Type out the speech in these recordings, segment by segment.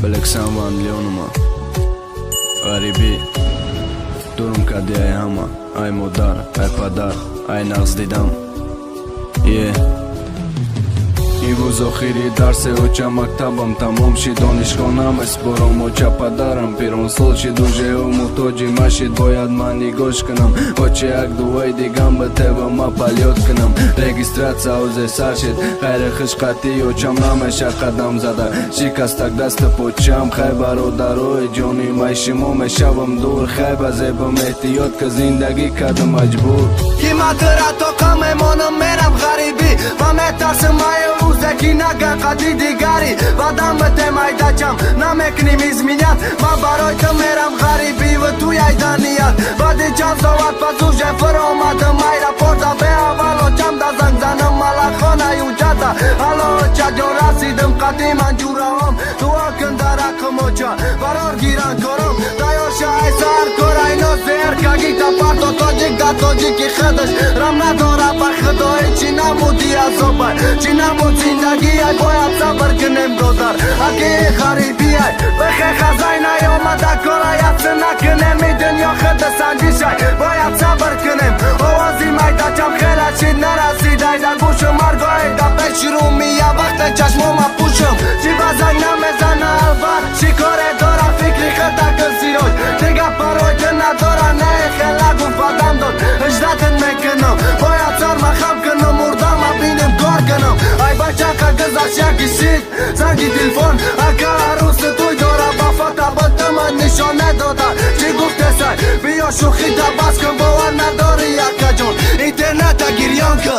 Բլեքսանվան լյոնումա Արիբի Դուրում կադի այ համա Այ մոդար, այ պադար, այ նաղզ դիդամ Իվուզոխիրի դարս է օճամակ տաբամ Տամում շիդոն իշկոնամ ես բորոմ օճապադարամ Պիրոն սոլ շիդու ժեում ու տոջի մաշիդ Բոյադմանի գոշ կնամ Օճեակ դու այդի գամբը թևը մապալյոտ կնամ Ռեգիստրացա ուզե սաշիդ Հայրը խշկատի օճամնամ է շախադամ զադա Շիկաստակ դաստը պոչամ Խայբարո դարոյ ջոնի մայշիմում է շավım դուր Խայբա զեբը մեհտիոտ կզինդագի կադը մաջբուր Հիմա դրատոկամ եմ օնում մերամ ғարիբի Վամետարսը մայը Zəkinə qadidi qari Vadamı demaydaçam Nameknim izminat Ma baroytı meram garibi Vıtu yaydaniyat Vadican zovat Pazuje fıromadım Aeroporta Be avalo Camda zangzanım Malakona yucata Alo çadyon rasidim Kadiman curam Dua kındarakım oca Varor giran korum Dayor şahesar Koray no zer Kagita parto Tojik da tojiki xıdış Ramna dora Parxıdo İçina mudiya zobay Çina mudi Zindagi ay boyat sabır kınem dodar Aki haribi ay Vıxı xazayna yomada korayatsına kınemi Dünya xıdı sancışay Boyat sabır kınem Ovazim ayda çam xelaçid narasi Daydar buşum argo ayda peşirum Ya vakte çaşmoma puşum Civazay namezana alvar Şikore dora fikri xıda kılsiroy Tiga paroy kına dora ne xelagun fadam dod Hıcdatın me kınım Boyat sarma xam kınım Urdama binim gor kınım Ay bachaka găzașea ghișit Zangi telefon Aka arusă tu-i dora Bafata bătămă nișone doda Ce gufte sai Bio șuhita bască Boana dori Aka John Interneta ghirioncă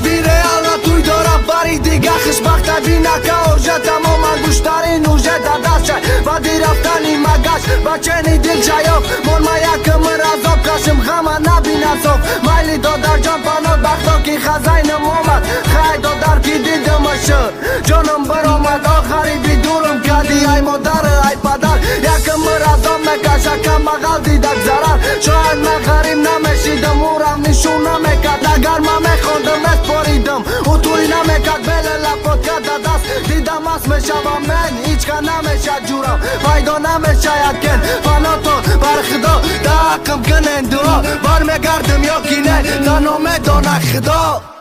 Vine ala tu-i dora Bari diga xishbaqta bina Ka orjeta moman gushtarin Ujeta dashay Vadi raftani magash Bacheni dil chayov Mon maya këmër azov Kashim ghama nabina sov Majli do dar gjon panot Bakhto ki khazajnë momat Khaj do dar ki didë më shër Gjonëm bëromat O kharibi durëm Kadi aj modarë aj padar Ja këmër azov me kasha Ka magal didak zarar Shohet me kharim na me shidëm Uram nishuna me kata Garma me khondëm me sporidëm Utulina me kat bele la pot kata das Didamas me shavamen Ichka na me shajuram Fajdo na me shajaken Fanoton barkhdo Da akëm kënen duo Var me gardëm jo kine Da no me do na khdo